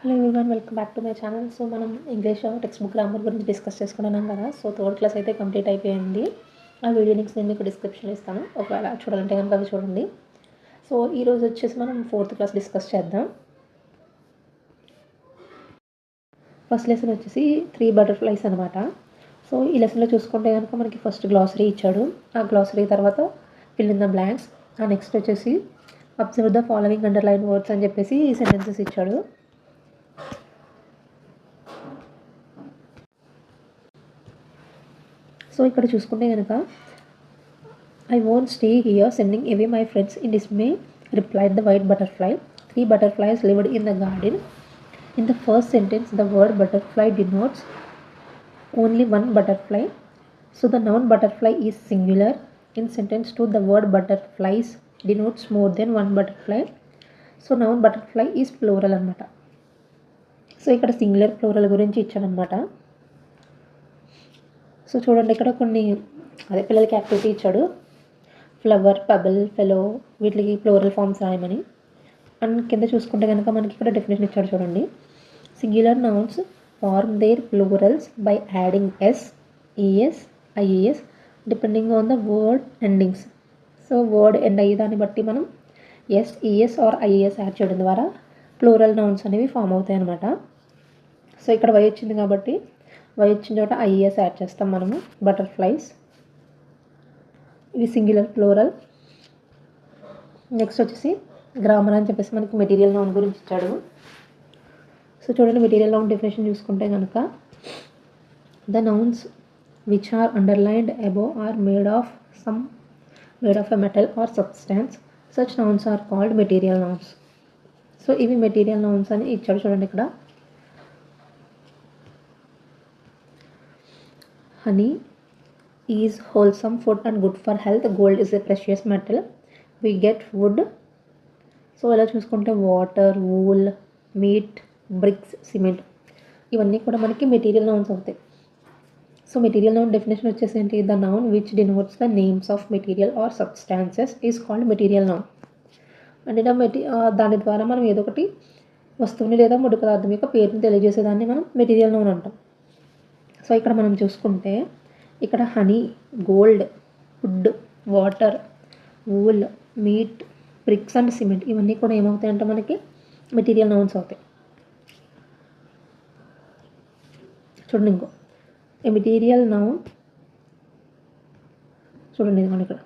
Hello everyone, welcome back to my channel. So మనం English text book grammar గురించి discuss చేసుకున్నాం కదా. So third class అయితే complete అయిపోయింది. ఆ వీడియో లింక్స్ నేను మీకు డిస్క్రిప్షన్లో ఇస్తాను, ఒకవేళ చూడాలంటే కనుక అవి చూడండి. సో ఈరోజు వచ్చేసి మనం ఫోర్త్ క్లాస్ డిస్కస్ చేద్దాం. ఫస్ట్ లెసన్ వచ్చేసి 3 బటర్ఫ్లైస్ అనమాట. సో ఈ లెసన్లో చూసుకుంటే కనుక మనకి ఫస్ట్ గ్లాసరీ ఇచ్చాడు. ఆ గ్లాసరీ తర్వాత ఫిల్ ఇన్ ద బ్లాంక్స్. ఆ నెక్స్ట్ వచ్చేసి observe the following underline words అని చెప్పేసి ఈ సెంటెన్సెస్ ఇచ్చాడు. సో ఇక్కడ చూసుకుంటే కనుక I won't stay here sending away my friends in dismay, replied the white butterfly. 3 butterflies lived in the garden. In the first sentence, the word butterfly denotes only one butterfly. So the noun butterfly is singular. In sentence 2, the word butterflies denotes more than one butterfly. So noun butterfly is plural annamata. So ikkada singular plural gurinchi ఇచ్చాడన్నమాట. So చూడండి, ఇక్కడ కొన్ని అదే పిల్లలకి activity ఇచ్చాడు. Flower, pebble, fellow వీటికి plural forms రాయమని. And కింద చూసుకుంటే కనుక మనకి ఇక్కడ డెఫినేషన్ ఇచ్చాడు చూడండి. Singular nouns form their plurals by adding S, ES, IES depending on the word endings. So word end అయ్యే దాన్ని బట్టి మనం S, ES or IES add చేయడం ద్వారా ప్లూరల్ నౌన్స్ అనేవి ఫామ్ అవుతాయి అన్నమాట. సో ఇక్కడ వై వచ్చింది కాబట్టి వై వచ్చిన చోట ఐఈఎస్ యాడ్ చేస్తాం మనము. బటర్ఫ్లైస్ ఇవి సింగులర్ ప్లూరల్. నెక్స్ట్ వచ్చేసి గ్రామర్ అని చెప్పేసి మనకి మెటీరియల్ నౌన్ గురించి ఇచ్చాడు. సో చూడండి, మెటీరియల్ నౌన్ డెఫినేషన్ చూసుకుంటే కనుక the nouns which are underlined above are made of a metal or substance, such nouns are called material nouns. So ఇవి మెటీరియల్ నౌన్స్ అని ఇచ్చాడు చూడండి. ఇక్కడ honey is wholesome food and good for health. Gold is a precious metal. We get wood. So ఇలా చూసుకుంటే water, wool, meat, bricks, cement ఇవన్నీ కూడా మనకి మెటీరియల్ నౌన్స్ అవుతాయి. సో మెటీరియల్ నౌన్ డెఫినేషన్ వచ్చేసి ఏంటి? The noun which denotes the names of material or substances is called material noun. అంటే దాని ద్వారా మనం ఏదో ఒకటి వస్తువుని లేదా ముడి పదార్థం యొక్క పేరుని తెలియజేసేదాన్ని మనం మెటీరియల్ నౌన్ అంటాం. సో ఇక్కడ మనం చూసుకుంటే ఇక్కడ honey, gold, wood, water, wool, meat, bricks and cement ఇవన్నీ కూడా ఏమవుతాయంటే మనకి మెటీరియల్ నౌన్స్ అవుతాయి. చూడండి, ఇంకో ఏ మెటీరియల్ నౌన్ చూడండి, ఇది ఇక్కడ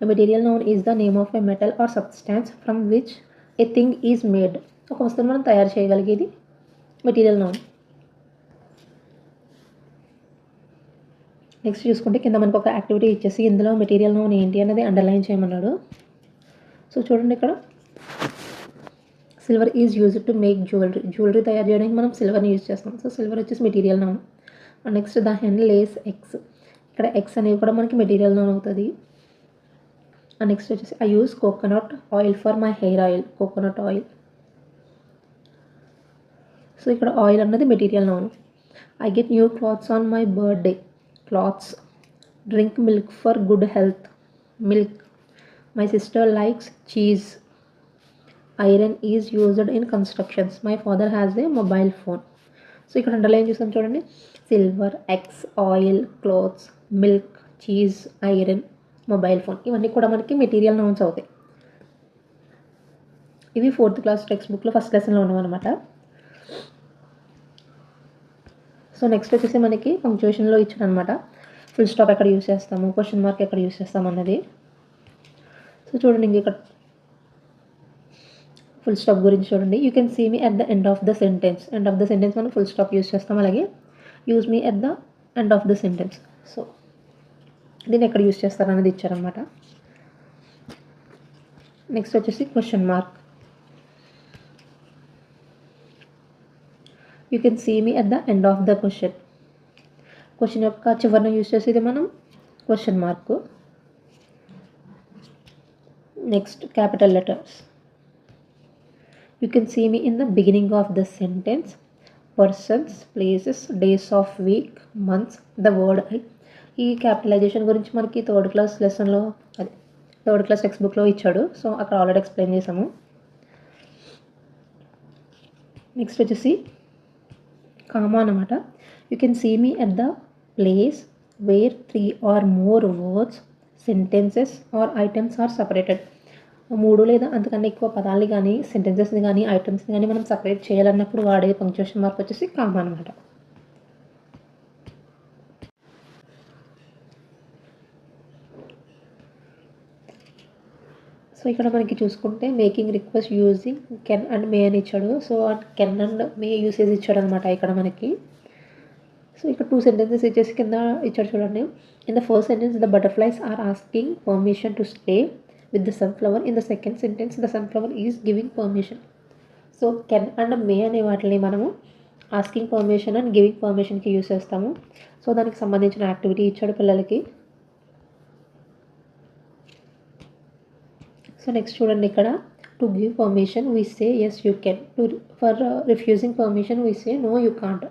a material noun is the name of a metal or substance from which a thing is made. ఒక వస్తువుని మనం తయారు చేయగలిగేది మెటీరియల్ నౌన్. నెక్స్ట్ చూసుకుంటే కింద మనకు ఒక యాక్టివిటీ ఇచ్చేసి ఇందులో మెటీరియల్ నౌన్ ఏంటి అనేది అండర్లైన్ చేయమన్నాడు. సో చూడండి, ఇక్కడ silver is used to make jewellery తయారు చేయడానికి మనం సిల్వర్ని యూజ్ చేస్తాం. సో సిల్వర్ వచ్చేసి material noun. Next the hen Lay's eggs. ఇక్కడ ఎగ్స్ అనేవి కూడా మనకి మెటీరియల్ నౌన్ అవుతుంది. నెక్స్ట్ వచ్చేసి I use coconut oil for my hair oil. Coconut oil. So ఇక్కడ ఆయిల్ అన్నది material noun. I get new clothes on my birthday. Cloths. Drink milk for good health. Milk. My sister likes cheese. Iron is used in constructions. My father has a mobile phone. So ఇక్కడ underline చూసాం చూడండి. Silver, eggs, oil, clothes, milk, cheese, iron, mobile phone ఇవన్నీ కూడా మనకి material nouns అవుతాయి. ఇవి 4th class text బుక్లో first లెసన్లో ఉన్నామన్నమాట. సో నెక్స్ట్ వచ్చేసి మనకి పంక్చుయేషన్లో ఇచ్చాడు అనమాట. ఫుల్ స్టాప్ ఎక్కడ యూస్ చేస్తాము, క్వశ్చన్ మార్క్ ఎక్కడ యూస్ చేస్తాము అన్నది. సో చూడండి, ఇంక ఇక్కడ ఫుల్ స్టాప్ గురించి చూడండి. You can see me at the end of the sentence. End of the sentence మనం ఫుల్ స్టాప్ యూస్ చేస్తాం. అలాగే use me at the end of the sentence. So దీన్ని ఎక్కడ యూస్ చేస్తారు అనేది ఇచ్చారనమాట. నెక్స్ట్ వచ్చేసి question mark. You can see me at the end of the question. Question యొక్క చివరిని యూజ్ చేసేది మనం question mark. Next capital letters. You can see me in the beginning of the sentence. Persons, places, days of week, months, the word I. ఈ capitalisation గురించి మనకి 3rd class లెసన్లో అదే 3rd class text బుక్లో ఇచ్చాడు. So అక్కడ already explain చేసాము. Next వచ్చేసి కామా అనమాట. You can see me at the place where 3 or more words, sentences or items are separated. 3 లేదా అంతకన్నా ఎక్కువ పదాలు కానీ, సెంటెన్సెస్ని కానీ, ఐటమ్స్ని కానీ మనం సపరేట్ చేయాలన్నప్పుడు వాడే పంక్చుయేషన్ మార్క్ వచ్చేసి కామా అనమాట. సో ఇక్కడ మనకి చూసుకుంటే making request using can and may అని ఇచ్చాడు. So can and may usage ఇచ్చాడు అనమాట ఇక్కడ మనకి. సో ఇక్కడ 2 సెంటెన్సెస్ ఇచ్చేసి కింద ఇచ్చాడు చూడండి. In the first sentence the butterflies are asking permission to stay with the sunflower. In the second sentence the sunflower is giving permission. So can and may అనే వాటిని మనము ఆస్కింగ్ పర్మిషన్ అండ్ గివింగ్ పర్మిషన్కి use చేస్తాము. So దానికి సంబంధించిన activity ఇచ్చాడు పిల్లలకి. So next చూడండి, ఇక్కడ to give permission we say yes you can, for refusing permission we say no you can't.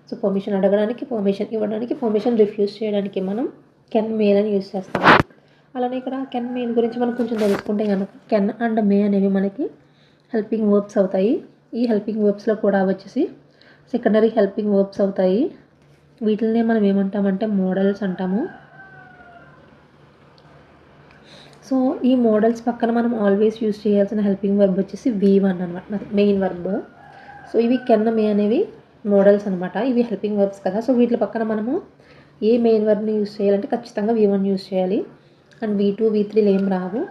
So permission అడగడానికి, పర్మిషన్ ఇవ్వడానికి, పర్మిషన్ రిఫ్యూజ్ చేయడానికి మనం కెన్ మేల్ అని యూజ్ చేస్తాము. అలానే ఇక్కడ కెన్ మేల్ గురించి మనం కొంచెం తెలుసుకుంటే కనుక కెన్ అండ్ మే అనేవి మనకి హెల్పింగ్ వర్బ్స్ అవుతాయి. ఈ హెల్పింగ్ వర్బ్స్లో కూడా వచ్చేసి సెకండరీ హెల్పింగ్ వర్బ్స్ అవుతాయి. వీటినే మనం ఏమంటామంటే మోడల్స్ అంటాము. సో ఈ మోడల్స్ పక్కన మనం ఆల్వేస్ యూజ్ చేయాల్సిన హెల్పింగ్ వర్బ్ వచ్చేసి V1 అనమాట, మెయిన్ వర్బ్. సో ఇవి కెన్ మే అనేవి మోడల్స్ అనమాట. ఇవి హెల్పింగ్ వర్బ్స్ కదా. సో వీటి పక్కన మనము ఏ మెయిన్ వర్బ్ని యూజ్ చేయాలంటే ఖచ్చితంగా V1 యూజ్ చేయాలి. అండ్ V2, V3 ఏం రావు.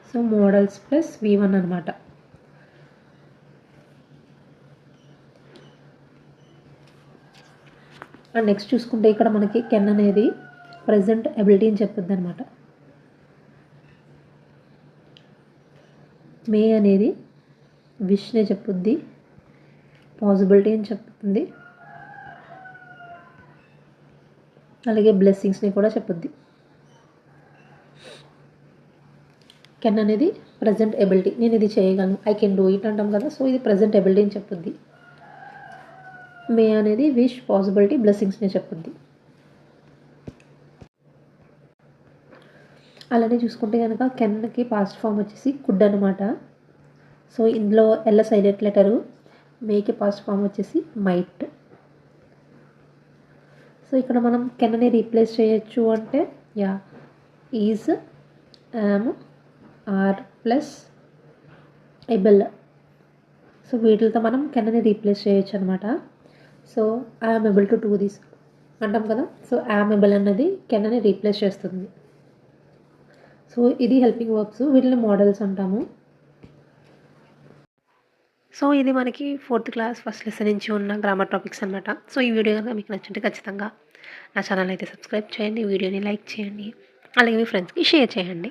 సో మోడల్స్ ప్లస్ V1 అనమాట. అండ్ నెక్స్ట్ చూసుకుంటే ఇక్కడ మనకి కెన్ అనేది ప్రజెంట్ ఎబిలిటీని చెప్పుద్ది అనమాట. మే అనేది విష్ని చెప్పుద్ది, పాసిబిలిటీ అని చెప్తుంది, అలాగే బ్లెస్సింగ్స్ని కూడా చెప్పుద్ది. కెన్ అనేది ప్రజెంట్ ఎబిలిటీ, నేను ఇది చేయగలను, ఐ కెన్ డూ ఇట్ అంటాం కదా. సో ఇది ప్రజెంట్ ఎబిలిటీ అని చెప్పుద్ది. మే అనేది విష్, పాసిబిలిటీ, బ్లెస్సింగ్స్ని చెప్పుద్ది. అలానే చూసుకుంటే కనుక కెన్కి పాస్ట్ ఫామ్ వచ్చేసి కుడ్ అనమాట. సో ఇందులో ఎల్ సైలెంట్ లెటరు, మేకి పాస్ట్ ఫామ్ వచ్చేసి మైట్. సో ఇక్కడ మనం కెన్ని రీప్లేస్ చేయొచ్చు అంటే యా, is, am, are plus able. So వీటితో మనం కెన్ని రీప్లేస్ చేయొచ్చు అనమాట. So I'm able to do this అంటాం కదా. సో ఐఎమ్ ఎబుల్ అన్నది కెన్ని రీప్లేస్ చేస్తుంది. సో ఇది హెల్పింగ్ వర్బ్స్, వీటిని మోడల్స్ అంటాము. సో ఇది మనకి 4th క్లాస్ ఫస్ట్ లెసన్ నుంచి ఉన్న గ్రామర్ టాపిక్స్ అనమాట. సో ఈ వీడియో కనుక మీకు నచ్చింటే ఖచ్చితంగా నా ఛానల్ అయితే సబ్స్క్రైబ్ చేయండి, వీడియోని లైక్ చేయండి, అలాగే మీ ఫ్రెండ్స్కి షేర్ చేయండి.